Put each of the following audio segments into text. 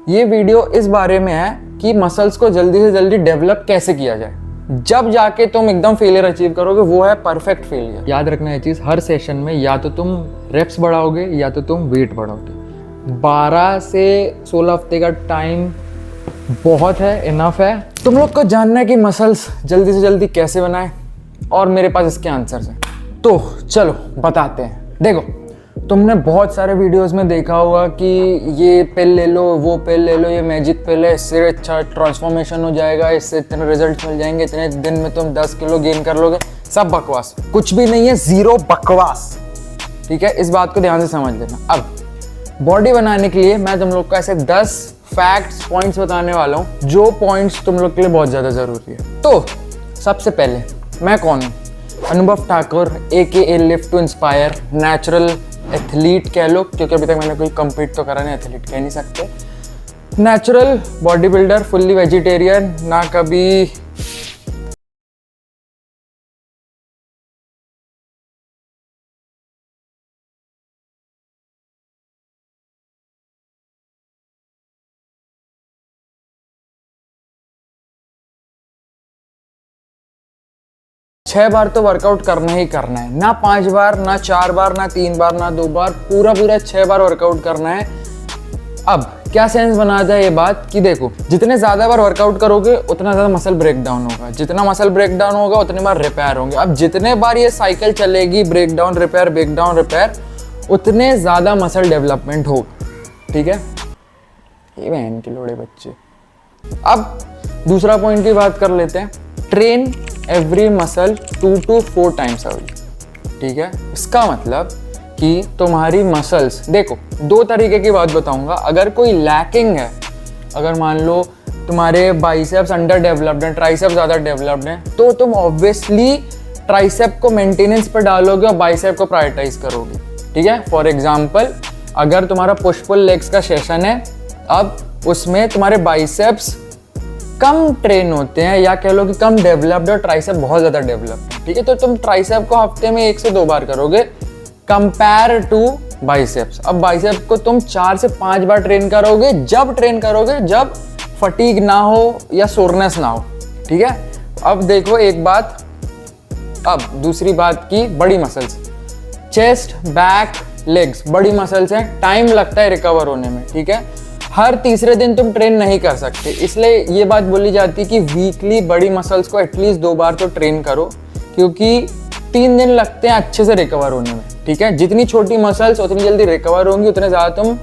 ये वीडियो इस बारे में है कि मसल्स को जल्दी से जल्दी डेवलप कैसे किया जाए। जब जाके तुम एकदम फेलियर अचीव करोगे वो है परफेक्ट फेलियर। याद रखना ये चीज़, हर सेशन में या तो तुम रेप्स बढ़ाओगे या तो तुम वेट बढ़ाओगे। 12 से 16 हफ्ते का टाइम बहुत है, इनफ है। तुम लोग को जानना है कि मसल्स जल्दी से जल्दी कैसे बनाएं और मेरे पास इसके आंसर्स हैं। तो चलो बताते हैं। देखो, तुमने बहुत सारे वीडियोस में देखा होगा कि ये पिल ले लो, वो पिल ले लो, ये मैजिक पिल है, इससे अच्छा ट्रांसफॉर्मेशन हो जाएगा, इससे इतने रिजल्ट मिल जाएंगे, इतने दिन में तुम 10 किलो गेन कर लोगे। सब बकवास, कुछ भी नहीं है, जीरो बकवास। ठीक है, इस बात को ध्यान से समझ लेना। अब बॉडी बनाने के लिए मैं तुम लोग को ऐसे 10 फैक्ट्स, पॉइंट्स बताने वाला हूँ, जो पॉइंट्स तुम लोग के लिए बहुत ज़्यादा ज़रूरी है। तो सबसे पहले, मैं कौन हूँ? Anubhav Thakur, AKA live to inspire, natural athlete कह लो, क्योंकि अभी तक मैंने कोई कम्पीट तो करा नहीं, एथलीट कह नहीं सकते। Natural body builder, fully vegetarian, ना कभी छह बार तो वर्कआउट करना ही करना है, ना 5 बार, ना 4 बार, ना 3 बार, ना 2 बार, पूरा 6 बार वर्कआउट करना है। अब क्या सेंस बनाता है ये बात कि देखो, जितने ज़्यादा बार वर्कआउट करोगे उतना ज़्यादा मसल ब्रेक डाउन होगा, जितना मसल ब्रेक डाउन होगा उतने बार रिपेयर होंगे। अब जितने बार ये साइकिल चलेगी, break down repair, break down repair, उतने ज़्यादा मसल डेवलपमेंट होगा। ठीक है, ये बहन के लोड़े बच्चे। अब दूसरा पॉइंट की बात कर लेते हैं। Train every muscle 2 to 4 times a week. ठीक है, इसका मतलब कि तुम्हारी मसल्स, देखो 2 तरीके की बात बताऊंगा। अगर कोई लैकिंग है, अगर मान लो तुम्हारे बाइसेप्स अंडर डेवलप्ड हैं, ट्राइसेप्स ज़्यादा डेवलप्ड हैं, तो तुम ऑब्वियसली ट्राइसेप को मेंटेनेंस पर डालोगे और बाइसेप को प्रायोरिटाइज करोगे। ठीक है, फॉर एग्जाम्पल, अगर तुम्हारा पुश पुल लेग्स का सेशन है, अब उसमें तुम्हारे बाइसेप्स कम ट्रेन होते हैं, या कह लो कि कम डेवलप्ड और ट्राइसेप बहुत ज़्यादा डेवलप्ड है। ठीक है, तो तुम ट्राइसेप को हफ्ते में 1 से 2 बार करोगे कंपेयर टू बाइसेप्स। अब बाइसेप को तुम 4 से 5 बार ट्रेन करोगे, जब फटीग ना हो या सोरनेस ना हो। ठीक है, अब देखो एक बात, अब दूसरी बात की बड़ी मसल्स, चेस्ट, बैक, लेग्स, बड़ी मसल्स हैं, टाइम लगता है रिकवर होने में। ठीक है, हर तीसरे दिन तुम ट्रेन नहीं कर सकते, इसलिए ये बात बोली जाती है कि वीकली बड़ी मसल्स को एटलीस्ट 2 बार तो ट्रेन करो, क्योंकि 3 दिन लगते हैं अच्छे से रिकवर होने में। ठीक है, जितनी छोटी मसल्स उतनी जल्दी रिकवर होंगी, उतने ज़्यादा तुम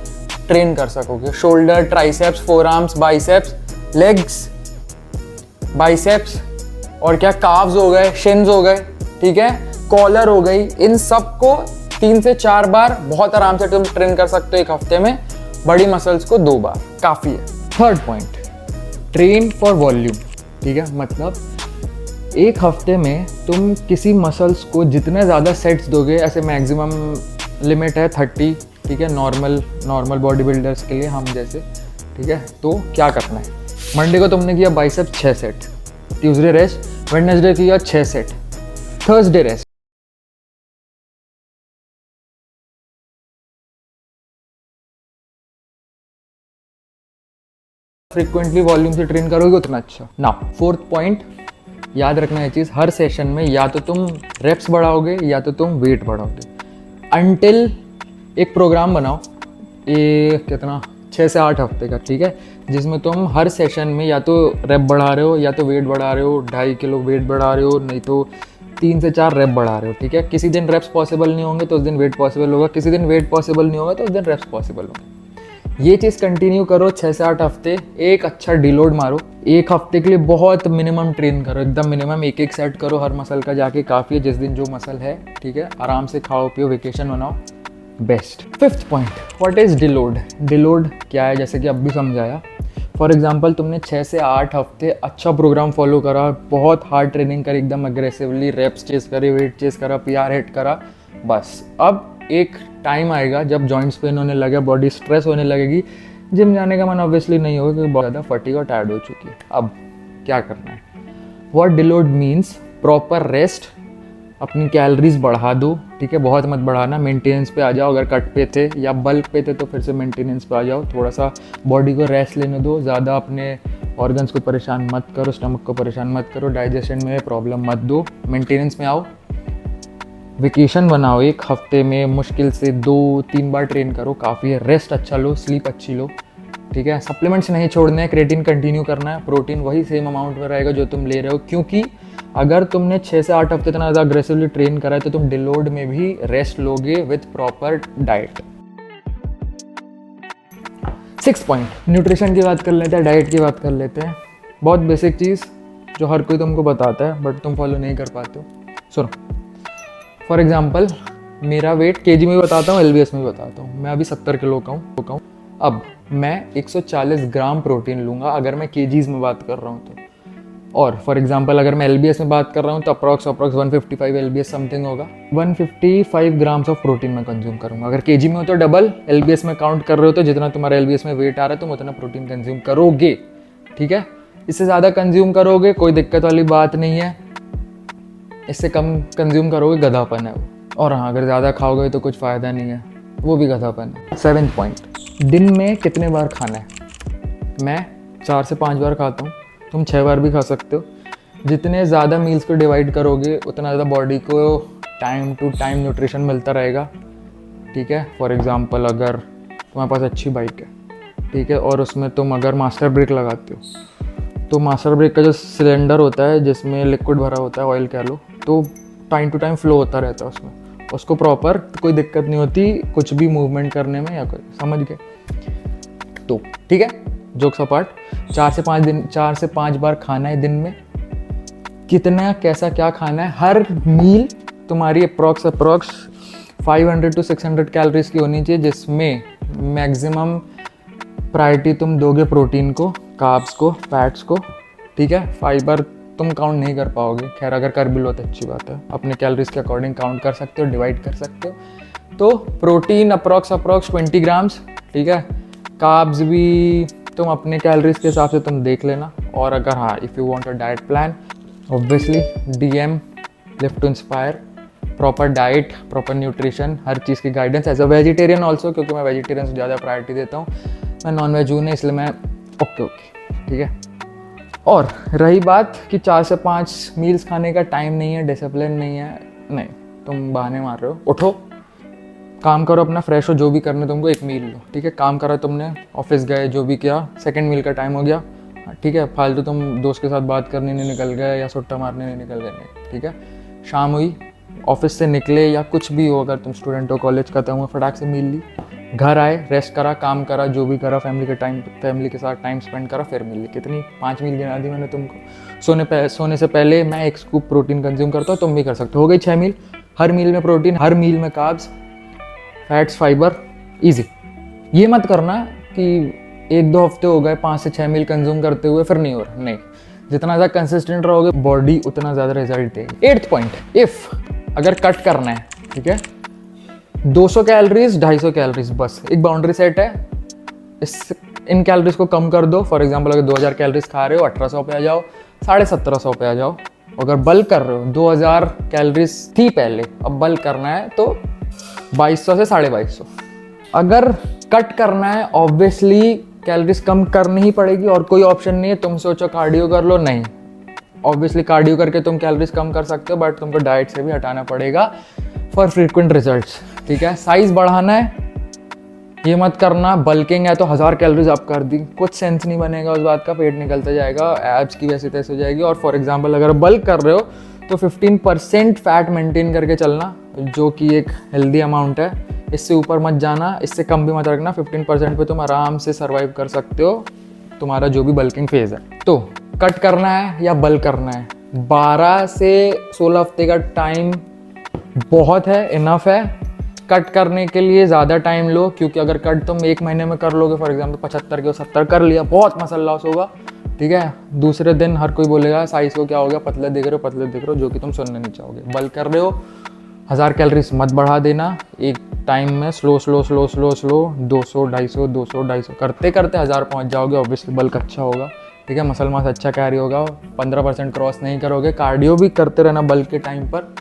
ट्रेन कर सकोगे। Shoulder, triceps, four arms, biceps, legs, biceps, और क्या, काव्स हो गए, शिन्स हो गए, ठीक है, कॉलर हो गई, इन सबको 3 से 4 बार बहुत आराम से तुम ट्रेन कर सकते हो एक हफ्ते में। बड़ी मसल्स को 2 बार काफ़ी है। Third point, train for volume. ठीक है, मतलब एक हफ्ते में तुम किसी मसल्स को जितने ज़्यादा सेट्स दोगे, ऐसे मैक्सिमम लिमिट है 30। ठीक है, नॉर्मल बॉडी बिल्डर्स के लिए, हम जैसे। ठीक है, तो क्या करना है, मंडे को तुमने किया bicep 6 set, Tuesday rest, Wednesday किया 6 set, Thursday rest. Frequently volume से ट्रेन करोगे उतना अच्छा ना। फोर्थ पॉइंट, याद रखना ये चीज़, हर सेशन में या तो तुम रेप्स बढ़ाओगे या तो तुम वेट बढ़ाओगे। अंटिल एक प्रोग्राम बनाओ, ये कितना 6 से 8 हफ्ते का। ठीक है, जिसमें तुम हर सेशन में या तो रेप बढ़ा रहे हो या तो वेट बढ़ा रहे हो, 2.5 किलो वेट बढ़ा रहे हो, नहीं तो 3 से 4 रेप बढ़ा रहे हो। ठीक है, किसी दिन रेप्स पॉसिबल नहीं होंगे तो उस दिन वेट पॉसिबल होगा, किसी दिन वेट पॉसिबल नहीं होगा तो उस दिन रेप्स पॉसिबल होंगे। ये चीज़ कंटिन्यू करो 6 से 8 हफ्ते। एक अच्छा डिलोड मारो, एक हफ्ते के लिए बहुत मिनिमम ट्रेन करो, एकदम मिनिमम 1 सेट करो हर मसल का, जाके काफ़ी है जिस दिन जो मसल है। ठीक है, आराम से खाओ पियो, वेकेशन बनाओ, best. Fifth point, what is deload. Deload क्या है, जैसे कि अब भी समझाया। फॉर एग्जाम्पल, तुमने 6 से 8 हफ्ते अच्छा प्रोग्राम फॉलो करा, बहुत हार्ड ट्रेनिंग करी, एकदम अग्रेसिवली रेप्स चेस करे, वेट चेस करा, PR हिट करा, बस। अब एक टाइम आएगा जब जॉइंट्स पेन होने लगे, बॉडी स्ट्रेस होने लगेगी, जिम जाने का मन ऑब्वियसली नहीं होगा क्योंकि बहुत ज़्यादा फटीग और टायर्ड हो चुकी है। अब क्या करना है, what deload means proper rest, अपनी कैलोरीज बढ़ा दो, ठीक है, बहुत मत बढ़ाना, मेंटेनेंस पे आ जाओ। अगर कट पे थे या बल्क पे थे तो फिर से मेंटेनेंस पे आ जाओ, थोड़ा सा बॉडी को रेस्ट लेने दो, ज़्यादा अपने ऑर्गन्स को परेशान मत करो, स्टमक को परेशान मत करो, डाइजेशन में प्रॉब्लम मत दो, मेंटेनेंस में आओ। वेकेशन बनाओ, एक हफ्ते में मुश्किल से 2-3 बार ट्रेन करो, काफ़ी है। रेस्ट अच्छा लो, स्लीप अच्छी लो, ठीक है। सप्लीमेंट्स नहीं छोड़ने हैं, क्रेटिन कंटिन्यू करना है, प्रोटीन वही सेम अमाउंट में रहेगा जो तुम ले रहे हो, क्योंकि अगर तुमने 6 से 8 हफ्ते इतना ज़्यादा अग्रेसिवली ट्रेन करा है तो तुम डिलोड में भी रेस्ट लोगे with proper diet. 6 point, nutrition की बात कर लेते हैं, डाइट की बात कर लेते हैं। बहुत बेसिक चीज़ जो हर कोई तुमको बताता है बट तुम फॉलो नहीं कर पाते हो। सुनो, फॉर एग्जाम्पल मेरा वेट केजी में भी बताता हूँ, LBS में भी बताता हूँ। मैं अभी 70 किलो का हूँ। अब मैं 140 ग्राम प्रोटीन लूँगा अगर मैं केजीज़ में बात कर रहा हूँ तो, और फॉर एग्जांपल अगर मैं LBS में बात कर रहा हूँ तो अप्रॉक्स 155 LBS समथिंग होगा। 155 ग्राम्स ऑफ प्रोटीन मैं कंज्यूम करूँगा। अगर केजी में हो तो डबल, LBS में काउंट कर रहे हो तो जितना तुम्हारा LBS में वेट आ रहा है तुम उतना प्रोटीन कंज्यूम करोगे, ठीक है। इससे ज़्यादा कंज्यूम करोगे कोई दिक्कत वाली बात नहीं है, इससे कम कंज्यूम करोगे गधापन है वो। और हाँ, अगर ज़्यादा खाओगे तो कुछ फ़ायदा नहीं है, वो भी गधापन है। 7th पॉइंट, दिन में कितने बार खाना है? मैं 4 से 5 बार खाता हूँ, तुम 6 बार भी खा सकते हो। जितने ज़्यादा मील्स को डिवाइड करोगे उतना ज़्यादा बॉडी को टाइम टू टाइम न्यूट्रिशन मिलता रहेगा, ठीक है। फॉर एग्जांपल अगर तुम्हारे पास अच्छी बाइक है, ठीक है, और उसमें तुम अगर मास्टर ब्रेक लगाते हो तो मास्टर ब्रेक का जो सिलेंडर होता है जिसमें लिक्विड भरा होता है, ऑयल कह लो, तो टाइम टू टाइम फ्लो होता रहता है उसमें, उसको प्रॉपर कोई दिक्कत नहीं होती कुछ भी मूवमेंट करने में या कोई, समझ गए तो, ठीक है। जोक्स अपार्ट, 4 से 5 बार खाना है दिन में। कितना कैसा क्या खाना है, हर मील तुम्हारी अप्रॉक्स 500 to 600 कैलोरीज की होनी चाहिए, जिसमें मैक्सिमम प्रायोरिटी तुम दोगे प्रोटीन को, कार्ब्स को, फैट्स को, ठीक है। फाइबर तुम काउंट नहीं कर पाओगे, खैर अगर कर भी लो तो अच्छी बात है, अपने कैलोरीज के अकॉर्डिंग काउंट कर सकते हो, डिवाइड कर सकते हो। तो प्रोटीन अप्रॉक्स 20 ग्राम्स, ठीक है। कार्ब्स भी तुम अपने कैलोरीज के हिसाब से तुम देख लेना। और अगर हाँ, if you want a diet plan, obviously DM live to inspire, proper diet, proper nutrition, हर चीज़ की guidance. As a vegetarian also, क्योंकि मैं वेजिटेरियन से ज़्यादा प्रायोरिटी देता हूँ, मैं नॉन वेज हूँ नहीं, इसलिए मैं ओके, ठीक है। और रही बात कि 4 से 5 मील्स खाने का टाइम नहीं है, डिसिप्लिन नहीं है, नहीं, तुम बहाने मार रहे हो। उठो, काम करो अपना, फ्रेश हो, जो भी करना तुमको, एक मील लो, ठीक है। काम करा तुमने, ऑफिस गए, जो भी किया, 2nd मील का टाइम हो गया, ठीक है। फालतू तुम दोस्त के साथ बात करने नहीं निकल गए या सुट्टा मारने नहीं निकल गए, नहीं, ठीक है। शाम हुई, ऑफिस से निकले या कुछ भी हो, अगर तुम स्टूडेंट हो, कॉलेज खत्म हुआ, फटाक से मील ली, घर आए, रेस्ट करा, काम करा, जो भी करा, फैमिली के साथ टाइम स्पेंड करा, फिर मील ली। कितनी 5 मील गिना दी मैंने तुमको। सोने से पहले मैं 1 स्कूप प्रोटीन कंज्यूम करता हूँ, तुम भी कर सकते हो गई 6 मील। हर मील में प्रोटीन, हर मील में कार्ब्स, फैट्स, फाइबर, ईजी। ये मत करना कि 1-2 हफ्ते हो गए 5 से 6 मील कंज्यूम करते हुए फिर नहीं हो रहा, नहीं। जितना ज़्यादा कंसिस्टेंट रहोगे बॉडी उतना ज़्यादा रिजल्ट देगी। 8th पॉइंट, इफ़ अगर कट करना है, ठीक है, 200 कैलोरीज, 250 कैलोरीज, बस एक बाउंड्री सेट है। इन कैलोरीज को कम कर दो। फॉर एग्जांपल अगर 2000 कैलोरीज खा रहे हो, 1800 पे आ जाओ, 1750 पे आ जाओ। अगर बल्क कर रहे हो, 2000 कैलोरीज थी पहले, अब बल्क करना है तो 2200 से 2250। अगर कट करना है, ऑब्वियसली कैलोरीज कम करनी ही पड़ेगी और कोई ऑप्शन नहीं है। तुम सोचो कार्डियो कर लो, नहीं, ऑब्वियसली कार्डियो करके तुम कैलोरीज कम कर सकते हो, बट तुमको डाइट से भी हटाना पड़ेगा फॉर फ्रीक्वेंट रिजल्ट्स, ठीक है। साइज बढ़ाना है, ये मत करना, बल्किंग है तो 1000 कैलोरीज अप कर दी, कुछ सेंस नहीं बनेगा उस बात का, पेट निकलता जाएगा, एब्स की वैसे तैसे हो जाएगी। और फॉर एग्जांपल अगर बल्क कर रहे हो तो 15% फैट मेंटेन करके चलना, जो कि एक हेल्दी अमाउंट है। इससे ऊपर मत जाना, इससे कम भी मत रखना। 15% पे तुम आराम से सर्वाइव कर सकते हो तुम्हारा जो भी बल्किंग फेज है। तो कट करना है या बल्क करना है, 12 से 16 हफ्ते का टाइम बहुत है, इनफ है। कट करने के लिए ज़्यादा टाइम लो, क्योंकि अगर कट तुम 1 महीने में कर लोगे, फॉर एग्जांपल 75 के 70 कर लिया, बहुत मसल लॉस होगा, ठीक है। दूसरे दिन हर कोई बोलेगा साइज को क्या हो गया, पतले दिख रहे हो, पतले दिख रहे हो, जो कि तुम सुनने नहीं चाहोगे। बल्क कर रहे हो, 1000 कैलोरीज मत बढ़ा देना, एक टाइम में स्लो 200, 250, 250 करते करते 1000 पहुँच जाओगे। ऑब्वियसली बल्क अच्छा होगा, ठीक है, मसल मास अच्छा कैरी होगा, 15% क्रॉस नहीं करोगे। कार्डियो भी करते रहना बल्क के टाइम पर,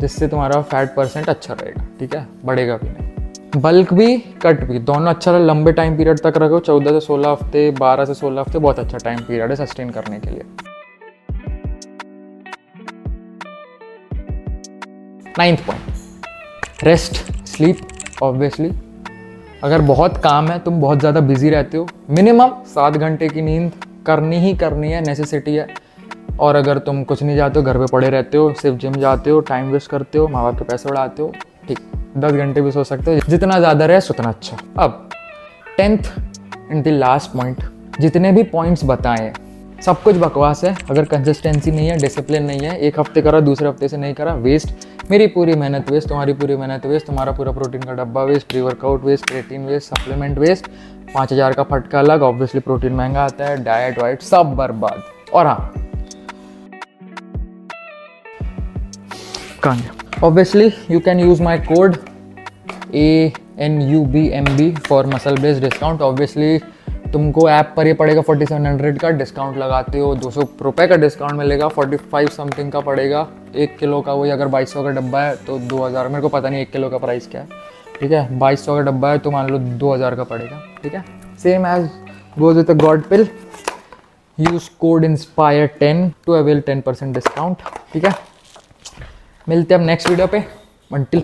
जिससे तुम्हारा फैट परसेंट अच्छा रहेगा, ठीक है, बढ़ेगा भी नहीं। बल्क भी कट भी दोनों अच्छा रहे, लंबे टाइम पीरियड तक रखो, 14 से 16 हफ्ते, 12 से 16 हफ्ते बहुत अच्छा टाइम पीरियड है सस्टेन करने के लिए। 9th point, rest sleep. Obviously अगर बहुत काम है, तुम बहुत ज़्यादा बिजी रहते हो, मिनिमम 7 घंटे की नींद करनी है, नेसेसिटी है। और अगर तुम कुछ नहीं जाते हो, घर पे पड़े रहते हो, सिर्फ जिम जाते हो, टाइम वेस्ट करते हो, माँ बाप के पैसे उड़ाते हो, ठीक, 10 घंटे भी सो सकते हो, जितना ज़्यादा रहे उतना अच्छा। अब 10th and the last point, जितने भी पॉइंट्स बताए सब कुछ बकवास है अगर कंसिस्टेंसी नहीं है, डिसिप्लिन नहीं है। एक हफ्ते करा, दूसरे हफ्ते से नहीं करा, वेस्ट। मेरी पूरी मेहनत वेस्ट, तुम्हारी पूरी मेहनत वेस्ट, तुम्हारा पूरा प्रोटीन का डब्बा waste, pre workout waste, creatine waste, supplement waste, 5000 का फटका अलग, ऑब्वियसली प्रोटीन महंगा आता है, डाइट वाइट सब बर्बाद। और हाँ, obviously you can use my code ANUBMB for muscle based discount. Obviously तुमको ऐप पर ये पड़ेगा 4700 का, डिस्काउंट लगाते हो 200 रुपये का डिस्काउंट मिलेगा, 45 समथिंग का पड़ेगा 1 किलो का। वही अगर 2200 का डब्बा है तो 2000, मेरे को पता नहीं 1 किलो का प्राइस क्या है, ठीक है, 2200 का डब्बा है तो मान लो 2000 का पड़ेगा, ठीक है। Same as goes with god pill, use code INSPIRE10 to avail 10% discount, ठीक है। मिलते हैं अब नेक्स्ट वीडियो पे, अंटिल